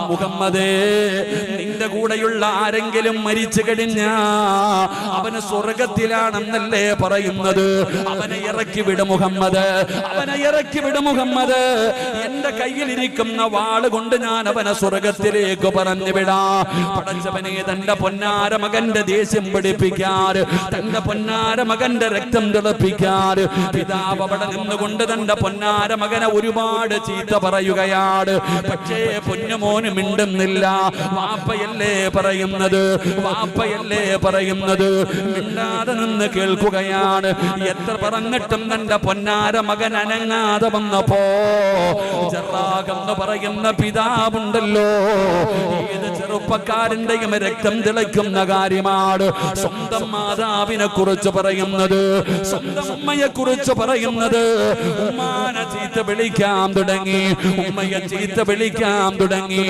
മുഹമ്മദേ, നിന്റെ കൂടെയുള്ള ആരെങ്കിലും മരിച്ചു കഴിഞ്ഞാ അവന് സ്വർഗത്തിലാണെന്നല്ലേ പറയുന്നത്. അവനെ ഇറക്കി വിട് മുഹമ്മദ്, അവനെ ഇറക്കി വിട് മുഹമ്മദ്. എന്റെ കയ്യിലിരിക്കുന്ന വാള് കൊണ്ട് ഞാൻ അവനെ സ്വർഗത്തിലേക്ക് പറഞ്ഞു വിടാ. പടച്ചവനെ, തന്റെ പൊന്നാര മകന്റെ ദേഷ്യം പിടിപ്പിക്കാറ്, തന്റെ പൊന്നാര മകന്റെ രക്തം തിളപ്പിക്കാറ് പിതാവ് അവിടെ നിന്നുകൊണ്ട് തന്റെ പൊന്നാര മകനെ ഒരുപാട് ചീത്ത പറയുകയാണ്. പക്ഷേ പൊന്നുമോൻ മിണ്ടുന്നില്ല. വാപ്പയല്ലേ പറയുന്നത്, വാപ്പയല്ലേ പറയുന്നത്. മിണ്ടാതെ നിന്ന് കേൾക്കുകയാണ്. എത്ര പറഞ്ഞിട്ടും തന്റെ പൊന്നാര മകൻ അനങ്ങാതെ വന്നപ്പോ ജറാഖെന്ന് പറയുന്ന പിതാവുണ്ടല്ലോ, ഏത് ചെറുപ്പക്കാരന്റെയും രക്തം തിളയ്ക്കുന്ന കാര്യമാണ് സ്വന്തം മാതാവിനെ കുറിച്ച് പറയുന്നത്, സ്വന്തം ഉമ്മയെ കുറിച്ച് പറയുന്നത്. ഉമ്മാനെ ചീത്ത വിളിക്കാൻ തുടങ്ങി, ഉമ്മയെ ചീത്ത വിളിക്കാൻ തുടങ്ങി.